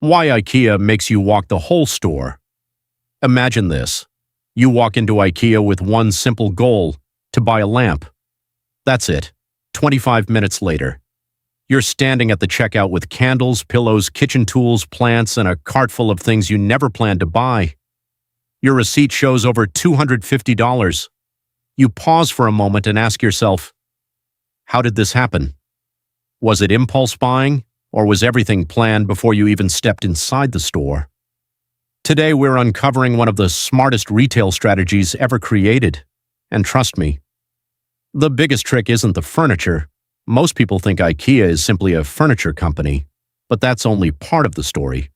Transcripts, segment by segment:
Why IKEA makes you walk the whole store. Imagine this. You walk into IKEA with one simple goal, to buy a lamp. That's it. 25 minutes later, you're standing at the checkout with candles, pillows, kitchen tools, plants, and a cart full of things you never planned to buy. Your receipt shows over $250. You pause for a moment and ask yourself, how did this happen? Was it impulse buying, or was everything planned before you even stepped inside the store? Today, we're uncovering one of the smartest retail strategies ever created. And trust me, the biggest trick isn't the furniture. Most people think IKEA is simply a furniture company, but that's only part of the story.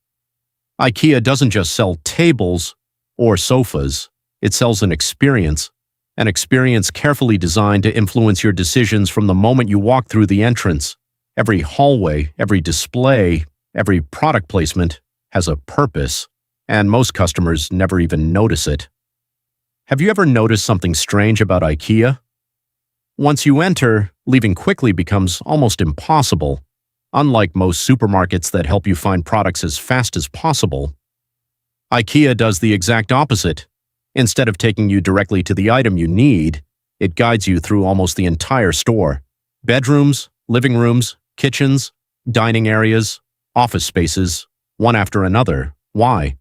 IKEA doesn't just sell tables or sofas, it sells an experience carefully designed to influence your decisions from the moment you walk through the entrance. Every hallway, every display, every product placement has a purpose, and most customers never even notice it. Have you ever noticed something strange about IKEA? Once you enter, leaving quickly becomes almost impossible. Unlike most supermarkets that help you find products as fast as possible, IKEA does the exact opposite. Instead of taking you directly to the item you need, it guides you through almost the entire store. Bedrooms, living rooms, kitchens, dining areas, office spaces, one after another. Why?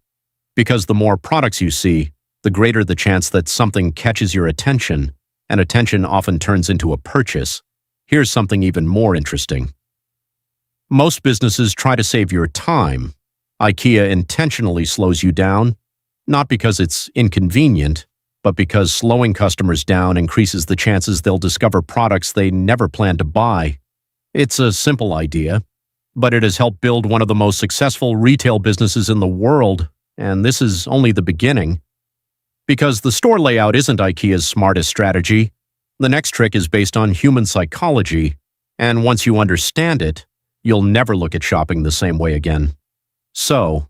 Because the more products you see, the greater the chance that something catches your attention, and attention often turns into a purchase. Here's something even more interesting. Most businesses try to save your time. IKEA intentionally slows you down, not because it's inconvenient, but because slowing customers down increases the chances they'll discover products they never planned to buy. It's a simple idea, but it has helped build one of the most successful retail businesses in the world, and this is only the beginning. Because the store layout isn't IKEA's smartest strategy, the next trick is based on human psychology, and once you understand it, you'll never look at shopping the same way again. So,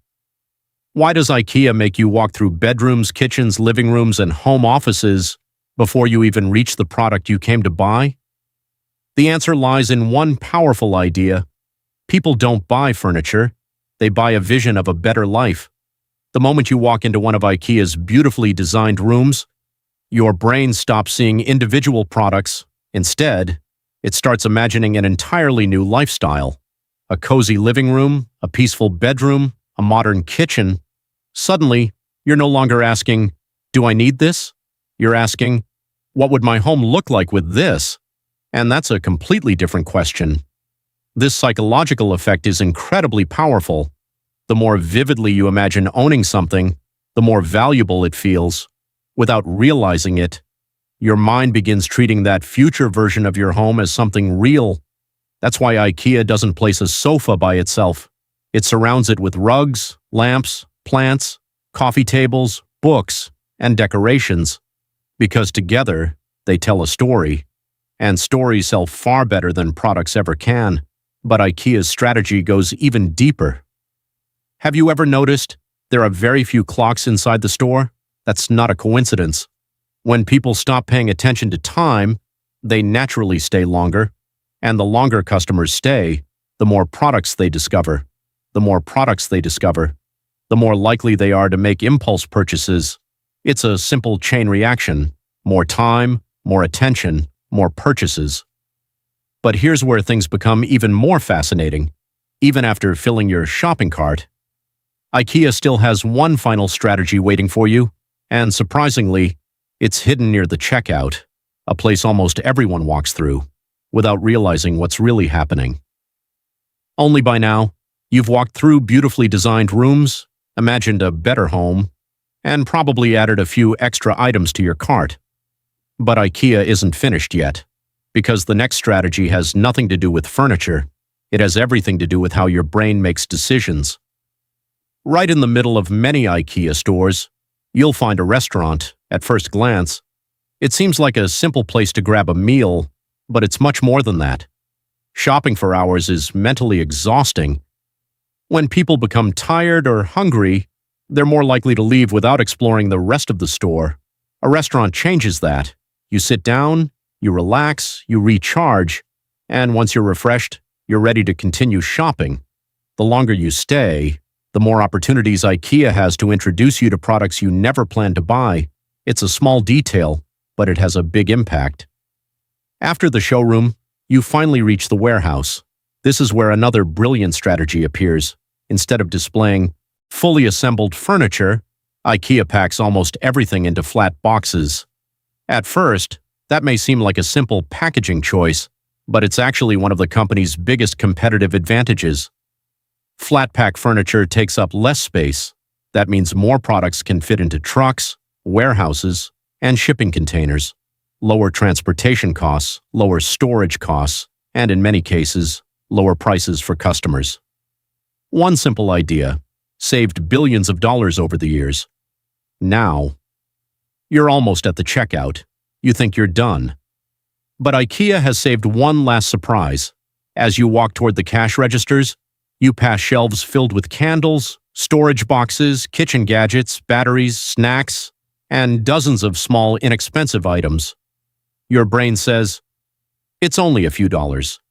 why does IKEA make you walk through bedrooms, kitchens, living rooms, and home offices before you even reach the product you came to buy? The answer lies in one powerful idea. People don't buy furniture, they buy a vision of a better life. The moment you walk into one of IKEA's beautifully designed rooms, your brain stops seeing individual products. Instead, it starts imagining an entirely new lifestyle. A cozy living room, a peaceful bedroom, a modern kitchen. Suddenly, you're no longer asking, do I need this? You're asking, what would my home look like with this? And that's a completely different question. This psychological effect is incredibly powerful. The more vividly you imagine owning something, the more valuable it feels. Without realizing it, your mind begins treating that future version of your home as something real. That's why IKEA doesn't place a sofa by itself. It surrounds it with rugs, lamps, plants, coffee tables, books, and decorations. Because together, they tell a story. And stories sell far better than products ever can. But IKEA's strategy goes even deeper. Have you ever noticed there are very few clocks inside the store? That's not a coincidence. When people stop paying attention to time, they naturally stay longer. And the longer customers stay, the more products they discover. The more products they discover, the more likely they are to make impulse purchases. It's a simple chain reaction. More time, more attention, more purchases. But here's where things become even more fascinating. Even after filling your shopping cart, IKEA still has one final strategy waiting for you, and surprisingly, it's hidden near the checkout, a place almost everyone walks through, without realizing what's really happening. Only by now, you've walked through beautifully designed rooms, imagined a better home, and probably added a few extra items to your cart. But IKEA isn't finished yet, because the next strategy has nothing to do with furniture. It has everything to do with how your brain makes decisions. Right in the middle of many IKEA stores, you'll find a restaurant. At first glance, it seems like a simple place to grab a meal, but it's much more than that. Shopping for hours is mentally exhausting. When people become tired or hungry, they're more likely to leave without exploring the rest of the store. A restaurant changes that. You sit down, you relax, you recharge, and once you're refreshed, you're ready to continue shopping. The longer you stay, The more opportunities IKEA has to introduce you to products you never planned to buy. It's a small detail, but it has a big impact. After the showroom, you finally reach the warehouse. This is where another brilliant strategy appears. Instead of displaying fully assembled furniture, IKEA packs almost everything into flat boxes. At first, that may seem like a simple packaging choice, but it's actually one of the company's biggest competitive advantages. Flat pack furniture takes up less space. That means more products can fit into trucks, warehouses, and shipping containers. Lower transportation costs, lower storage costs, and in many cases, lower prices for customers. One simple idea saved billions of dollars over the years. Now, you're almost at the checkout. You think you're done. But IKEA has saved one last surprise. As you walk toward the cash registers, you pass shelves filled with candles, storage boxes, kitchen gadgets, batteries, snacks, and dozens of small, inexpensive items. Your brain says, it's only a few dollars.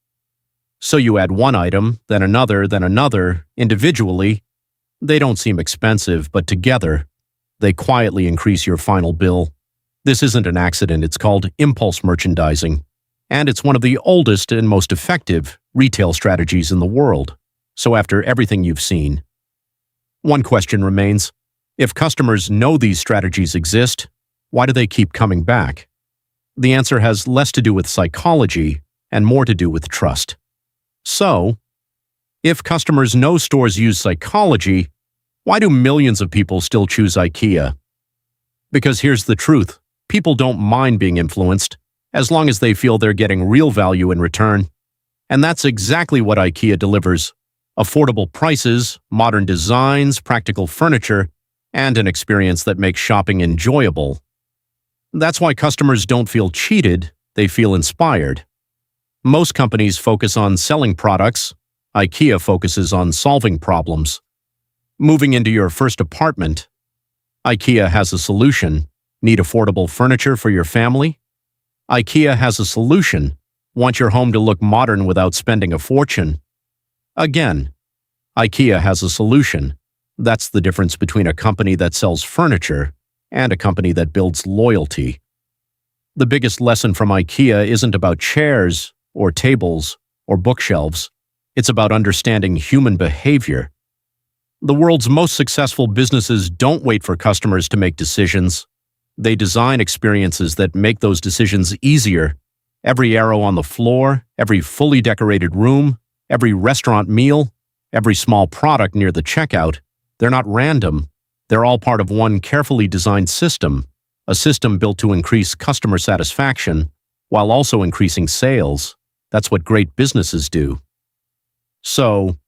So you add one item, then another, individually. They don't seem expensive, but together, they quietly increase your final bill. This isn't an accident, it's called impulse merchandising, and it's one of the oldest and most effective retail strategies in the world. So after everything you've seen, one question remains. If customers know these strategies exist, why do they keep coming back? The answer has less to do with psychology and more to do with trust. So, if customers know stores use psychology, why do millions of people still choose IKEA? Because here's the truth. People don't mind being influenced, as long as they feel they're getting real value in return. And that's exactly what IKEA delivers. Affordable prices, modern designs, practical furniture, and an experience that makes shopping enjoyable. That's why customers don't feel cheated, they feel inspired. Most companies focus on selling products. IKEA focuses on solving problems. Moving into your first apartment, IKEA has a solution. Need affordable furniture for your family? IKEA has a solution. Want your home to look modern without spending a fortune? Again, IKEA has a solution. That's the difference between a company that sells furniture and a company that builds loyalty. The biggest lesson from IKEA isn't about chairs or tables or bookshelves. It's about understanding human behavior. The world's most successful businesses don't wait for customers to make decisions. They design experiences that make those decisions easier. Every arrow on the floor, every fully decorated room, every restaurant meal, every small product near the checkout, they're not random. They're all part of one carefully designed system, a system built to increase customer satisfaction while also increasing sales. That's what great businesses do. So,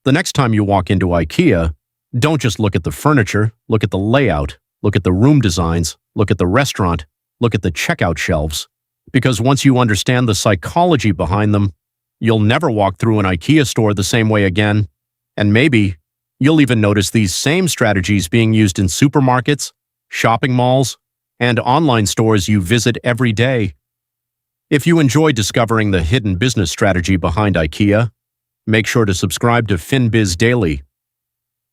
the next time you walk into IKEA, don't just look at the furniture, look at the layout, look at the room designs, look at the restaurant, look at the checkout shelves. Because once you understand the psychology behind them, you'll never walk through an IKEA store the same way again. And maybe you'll even notice these same strategies being used in supermarkets, shopping malls, and online stores you visit every day. If you enjoy discovering the hidden business strategy behind IKEA, make sure to subscribe to FinBiz Daily.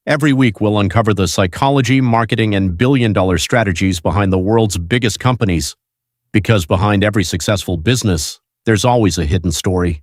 Every week we'll uncover the psychology, marketing, and billion-dollar strategies behind the world's biggest companies. Because behind every successful business, there's always a hidden story.